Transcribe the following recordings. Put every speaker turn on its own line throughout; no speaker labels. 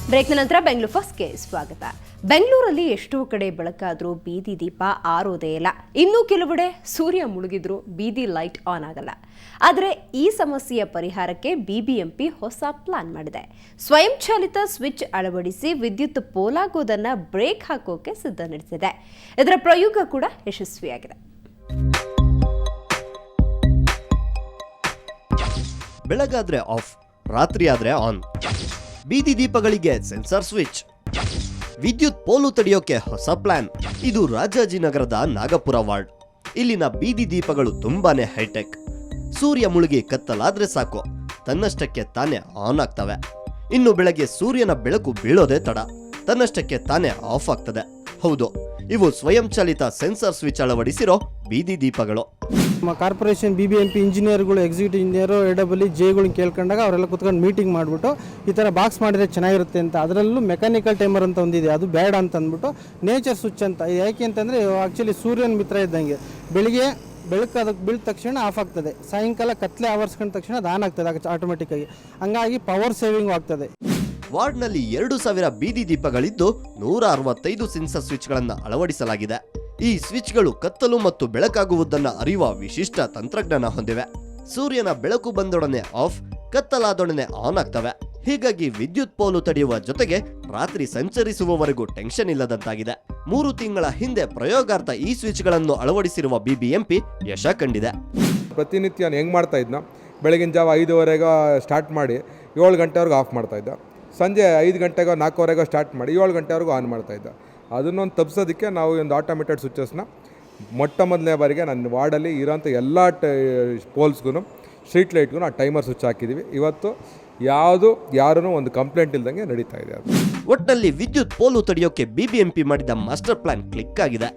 ಬ್ರೇಕ್ನ ನಂತರ ಬೆಂಗಳೂರು ಫಸ್ಟ್ಗೆ ಸ್ವಾಗತ. ಬೆಂಗಳೂರಲ್ಲಿ ಎಷ್ಟೋ ಕಡೆ ಬೆಳಕಾದ್ರೂ ಬೀದಿ ದೀಪ ಆರೋದೇ ಇಲ್ಲ. ಇನ್ನೂ ಕೆಲವೆಡೆ ಸೂರ್ಯ ಮುಳುಗಿದ್ರೂ ಬೀದಿ ಲೈಟ್ ಆನ್ ಆಗಲ್ಲ. ಆದರೆ ಈ ಸಮಸ್ಯೆಯ ಪರಿಹಾರಕ್ಕೆ ಬಿಬಿಎಂಪಿ ಹೊಸ ಪ್ಲಾನ್ ಮಾಡಿದೆ. ಸ್ವಯಂಚಾಲಿತ ಸ್ವಿಚ್ ಅಳವಡಿಸಿ ವಿದ್ಯುತ್ ಪೋಲಾಗೋದನ್ನ ಬ್ರೇಕ್ ಹಾಕೋಕೆ ಸಿದ್ಧ ನಡೆಸಿದೆ. ಇದರ ಪ್ರಯೋಗ ಕೂಡ ಯಶಸ್ವಿಯಾಗಿದೆ.
ಬೆಳಗಾದ್ರೆ ಆಫ್, ರಾತ್ರಿ ಆದ್ರೆ ಆನ್. ಬೀದಿ ದೀಪಗಳಿಗೆ ಸೆನ್ಸಾರ್ ಸ್ವಿಚ್, ವಿದ್ಯುತ್ ಪೋಲು ತಡೆಯೋಕೆ ಹೊಸ ಪ್ಲಾನ್. ಇದು ರಾಜಾಜಿನಗರದ ನಾಗಪುರ ವಾರ್ಡ್. ಇಲ್ಲಿನ ಬೀದಿ ದೀಪಗಳು ತುಂಬಾನೇ ಹೈಟೆಕ್. ಸೂರ್ಯ ಮುಳುಗಿ ಕತ್ತಲಾದ್ರೆ ಸಾಕು, ತನ್ನಷ್ಟಕ್ಕೆ ತಾನೇ ಆನ್ ಆಗ್ತವೆ. ಇನ್ನು ಬೆಳಗ್ಗೆ ಸೂರ್ಯನ ಬೆಳಕು ಬೀಳೋದೇ ತಡ, ತನ್ನಷ್ಟಕ್ಕೆ ತಾನೇ ಆಫ್ ಆಗ್ತದೆ. ಹೌದು, ಇವು ಸ್ವಯಂಚಾಲಿತ ಸೆನ್ಸಾರ್ ಸ್ವಿಚ್ ಅಳವಡಿಸಿರೋ ಬೀದಿ ದೀಪಗಳು.
ನಮ್ಮ ಕಾರ್ಪೊರೇಷನ್ ಬಿಬಿಎಂಪಿ ಇಂಜಿನಿಯರ್ಗಳು, ಎಕ್ಸಿಕ್ಯೂಟಿವ್ ಇಂಜಿನಿಯರು, ಎಡಬ್ಲ್ಯೂ ಜೆಗಳನ್ನ ಕೇಳ್ಕೊಂಡಾಗ ಅವರೆಲ್ಲ ಕುತ್ಕೊಂಡು ಮೀಟಿಂಗ್ ಮಾಡಿಬಿಟ್ಟು ಈ ಥರ ಬಾಕ್ಸ್ ಮಾಡಿದ್ರೆ ಚೆನ್ನಾಗಿರುತ್ತೆ ಅಂತ. ಅದರಲ್ಲೂ ಮೆಕ್ಯಾನಿಕಲ್ ಟೈಮರ್ ಅಂತ ಒಂದಿದೆ, ಅದು ಬೇಡ ಅಂತ ಅಂದ್ಬಿಟ್ಟು ನೇಚರ್ ಸ್ವಿಚ್ ಅಂತ. ಯಾಕೆ ಅಂತಂದರೆ ಆ್ಯಕ್ಚುಲಿ ಸೂರ್ಯನ ಮಿತ್ರ ಇದ್ದಂಗೆ, ಬೆಳಿಗ್ಗೆ ಬೆಳಕು ಅದಕ್ಕೆ ಬೀಳ್ದ ತಕ್ಷಣ ಆಫ್ ಆಗ್ತದೆ, ಸಾಯಂಕಾಲ ಕತ್ಲೆ ಆವರಿಸ್ಕೊಂಡ ತಕ್ಷಣ ಅದು ಆನ್ ಆಗ್ತದೆ ಆಟೋಮೆಟಿಕ್ಕಾಗಿ. ಹಂಗಾಗಿ ಪವರ್ ಸೇವಿಂಗ್ ಆಗ್ತದೆ.
ವಾರ್ಡ್ನಲ್ಲಿ 2000 ಬೀದಿ ದೀಪಗಳಿದ್ದು 165 ಸೆನ್ಸರ್ ಸ್ವಿಚ್ಗಳನ್ನು ಅಳವಡಿಸಲಾಗಿದೆ. ಈ ಸ್ವಿಚ್ಗಳು ಕತ್ತಲು ಮತ್ತು ಬೆಳಕಾಗುವುದನ್ನು ಅರಿಯುವ ವಿಶಿಷ್ಟ ತಂತ್ರಜ್ಞಾನ ಹೊಂದಿವೆ. ಸೂರ್ಯನ ಬೆಳಕು ಬಂದೊಡನೆ ಆಫ್, ಕತ್ತಲಾದೊಡನೆ ಆನ್ ಆಗ್ತವೆ. ಹೀಗಾಗಿ ವಿದ್ಯುತ್ ಪೋಲು ತಡೆಯುವ ಜೊತೆಗೆ ರಾತ್ರಿ ಸಂಚರಿಸುವವರೆಗೂ ಟೆನ್ಷನ್ ಇಲ್ಲದಂತಾಗಿದೆ. 3 ತಿಂಗಳ ಹಿಂದೆ ಪ್ರಯೋಗಾರ್ಥ ಈ ಸ್ವಿಚ್ಗಳನ್ನು ಅಳವಡಿಸಿರುವ ಬಿಬಿಎಂಪಿ ಯಶ ಕಂಡಿದೆ.
ಪ್ರತಿನಿತ್ಯ ನಾನು ಹೆಂಗೆ ಮಾಡ್ತಾ ಇದ್ನ, ಬೆಳಗಿನ ಜಾವ 5:15 ಸ್ಟಾರ್ಟ್ ಮಾಡಿ 7 ಗಂಟೆವರೆಗೂ ಆಫ್ ಮಾಡ್ತಾ ಇದ್ದ. ಸಂಜೆ 5 ಗಂಟೆಗೋ 4:15 ಸ್ಟಾರ್ಟ್ ಮಾಡಿ 7 ಗಂಟೆವರೆಗೂ ಆನ್ ಮಾಡ್ತಾ ಇದ್ದ. ಅದನ್ನೊಂದು ತಪ್ಪಿಸೋದಕ್ಕೆ ನಾವು ಒಂದು ಆಟೋಮೇಟೆಡ್ ಸ್ವಿಚಸ್ನ ಮೊಟ್ಟ ಮೊದಲನೇ ಬಾರಿಗೆ ನನ್ನ ವಾರ್ಡಲ್ಲಿ ಇರೋಂಥ ಎಲ್ಲ ಪೋಲ್ಸ್ಗೂ, ಸ್ಟ್ರೀಟ್ ಲೈಟ್ಗೂ ಆ ಟೈಮರ್ ಸ್ವಿಚ್ ಹಾಕಿದ್ದೀವಿ. ಇವತ್ತು ಯಾರೂ ಒಂದು ಕಂಪ್ಲೇಂಟ್ ಇಲ್ದಂಗೆ ನಡೀತಾ ಇದೆ.
ಒಟ್ಟಿನಲ್ಲಿ ವಿದ್ಯುತ್ ಪೋಲು ತಡೆಯೋಕೆ ಬಿಬಿಎಂಪಿ ಮಾಡಿದ ಮಾಸ್ಟರ್ ಪ್ಲಾನ್ ಕ್ಲಿಕ್ ಆಗಿದೆ.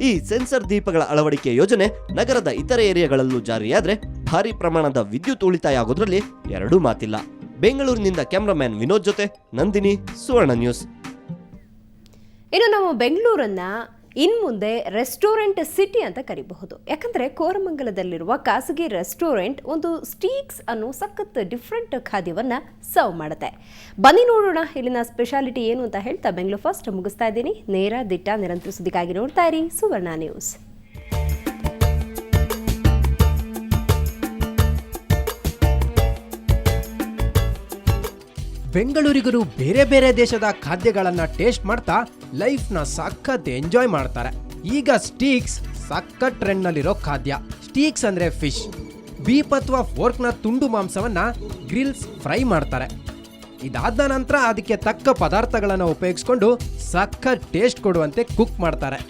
ಈ ಸೆನ್ಸರ್ ದೀಪಗಳ ಅಳವಡಿಕೆ ಯೋಜನೆ ನಗರದ ಇತರೆ ಏರಿಯಾಗಳಲ್ಲೂ ಜಾರಿಯಾದ್ರೆ ಭಾರಿ ಪ್ರಮಾಣದ ವಿದ್ಯುತ್ ಉಳಿತಾಯ ಆಗೋದ್ರಲ್ಲಿ ಎರಡೂ ಮಾತಿಲ್ಲ. ಬೆಂಗಳೂರಿನಿಂದ ಕ್ಯಾಮರಾಮ್ಯಾನ್ ವಿನೋದ್ ಜೊತೆ ನಂದಿನಿ, ಸುವರ್ಣ ನ್ಯೂಸ್.
ಇನ್ನು ನಾವು ಬೆಂಗಳೂರನ್ನ ಇನ್ಮುಂದೆ ರೆಸ್ಟೋರೆಂಟ್ ಸಿಟಿ ಅಂತ ಕರಿಬಹುದು. ಯಾಕಂದ್ರೆ ಕೋರಮಂಗಲದಲ್ಲಿರುವ ಖಾಸಗಿ ರೆಸ್ಟೋರೆಂಟ್ ಒಂದು ಸ್ಟೀಕ್ಸ್ ಅನ್ನೋ ಸಖತ್ ಡಿಫ್ರೆಂಟ್ ಖಾದ್ಯವನ್ನ ಸರ್ವ್ ಮಾಡುತ್ತೆ. ಬನ್ನಿ ನೋಡೋಣ ಇಲ್ಲಿನ ಸ್ಪೆಷಾಲಿಟಿ ಏನು ಅಂತ ಹೇಳ್ತಾ ಬೆಂಗಳೂರು ಫಸ್ಟ್ ಮುಗಿಸ್ತಾ ಇದ್ದೀನಿ. ನೇರ ದಿಟ್ಟ ನಿರಂತರ ಸುದ್ದಿಗಾಗಿ ನೋಡ್ತಾ ಇರಿ ಸುವರ್ಣ ನ್ಯೂಸ್.
ಬೆಂಗಳೂರಿಗರು ಬೇರೆ ಬೇರೆ ದೇಶದ ಖಾದ್ಯಗಳನ್ನ ಟೇಸ್ಟ್ ಮಾಡ್ತಾ ಲೈಫ್ನ ಸಖತ್ ಎಂಜಾಯ್ ಮಾಡ್ತಾರೆ. ಈಗ ಸ್ಟೀಕ್ಸ್ ಸಖತ್ ಟ್ರೆಂಡ್ ನಲ್ಲಿರೋ ಖಾದ್ಯ. ಸ್ಟೀಕ್ಸ್ ಅಂದ್ರೆ ಫಿಶ್, ಬೀಫ್ ಅಥವಾ ಫೋರ್ಕ್ನ ತುಂಡು ಮಾಂಸವನ್ನ ಗ್ರಿಲ್ಸ್ ಫ್ರೈ ಮಾಡ್ತಾರೆ. ಇದಾದ ನಂತರ ಅದಕ್ಕೆ ತಕ್ಕ ಪದಾರ್ಥಗಳನ್ನು ಉಪಯೋಗಿಸ್ಕೊಂಡು ಸಖತ್ ಟೇಸ್ಟ್ ಕೊಡುವಂತೆ ಕುಕ್ ಮಾಡ್ತಾರೆ.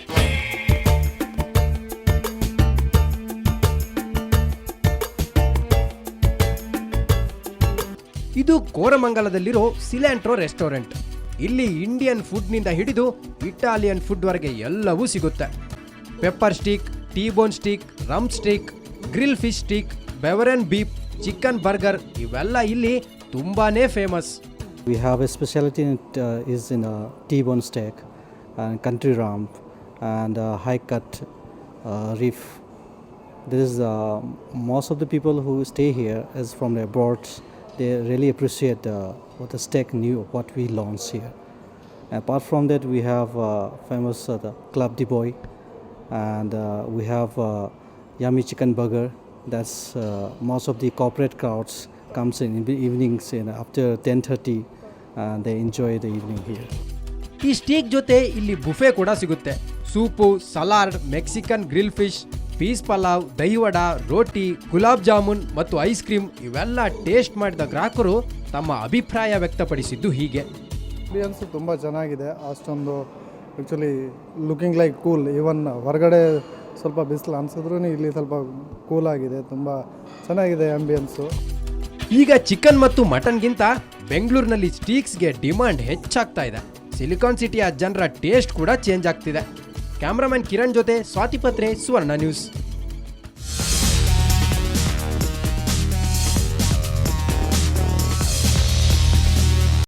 ಇದು ಕೋರಮಂಗಲದಲ್ಲಿರೋ ಸಿಲ್ಯಾಂಟ್ರೋ ರೆಸ್ಟೋರೆಂಟ್. ಇಲ್ಲಿ ಇಂಡಿಯನ್ ಫುಡ್ನಿಂದ ಹಿಡಿದು ಇಟಾಲಿಯನ್ ಫುಡ್ ವರೆಗೆ ಎಲ್ಲವೂ ಸಿಗುತ್ತೆ. Pepper steak, T bone steak, rum steak, grill fish steak, ಬೆವರನ್ ಬೀಫ್, ಚಿಕನ್ ಬರ್ಗರ್ ಇವೆಲ್ಲ ಇಲ್ಲಿ ತುಂಬಾನೇ famous.
We have a specialty is in T-bone steak and country rump and high cut reef. This is most of the people who stay here is from the abroad. They really appreciate what the steak new what we launch here. Apart from that, we have famous the Club de Boy, and we have yummy chicken burger. That's most of the corporate crowds comes in the evenings after 10:30, and they enjoy the evening here.
ಈ steak ಜೊತೆ ಇಲ್ಲಿ buffet ಕೂಡ ಸಿಗುತ್ತೆ. Soup, salad, Mexican grill fish, peas pulao, dahi vada, ರೋಟಿ, ಗುಲಾಬ್ ಜಾಮೂನ್ ಮತ್ತು ice cream ಇವೆಲ್ಲ taste ಮಾಡಿದ ಗ್ರಾಹಕರು ತಮ್ಮ ಅಭಿಪ್ರಾಯ ವ್ಯಕ್ತಪಡಿಸಿದ್ದು ಹೀಗೆ.
ಆಂಬಿಯನ್ಸ್ ತುಂಬ ಚೆನ್ನಾಗಿದೆ. ಅಷ್ಟೊಂದು actually looking like cool. Even ಹೊರಗಡೆ ಸ್ವಲ್ಪ ಬಿಸಿಲು ಅನಿಸಿದ್ರೂ ಇಲ್ಲಿ ಸ್ವಲ್ಪ ಕೂಲ್ ಆಗಿದೆ. ತುಂಬ ಚೆನ್ನಾಗಿದೆ ಆಂಬಿಯನ್ಸು.
ಈಗ ಚಿಕನ್ ಮತ್ತು ಮಟನ್ಗಿಂತ ಬೆಂಗಳೂರಿನಲ್ಲಿ ಸ್ಟೀಕ್ಸ್ಗೆ ಡಿಮಾಂಡ್ ಹೆಚ್ಚಾಗ್ತಾ ಇದೆ. ಸಿಲಿಕಾನ್ ಸಿಟಿಯ ಜನರ ಟೇಸ್ಟ್ ಕೂಡ ಚೇಂಜ್ ಆಗ್ತಿದೆ. ಕ್ಯಾಮ್ರಾಮನ್ ಕಿರಣ್ ಜೊತೆ ಸ್ವಾತಿ ಪತ್ರೆ, ಸುವರ್ಣ ನ್ಯೂಸ್.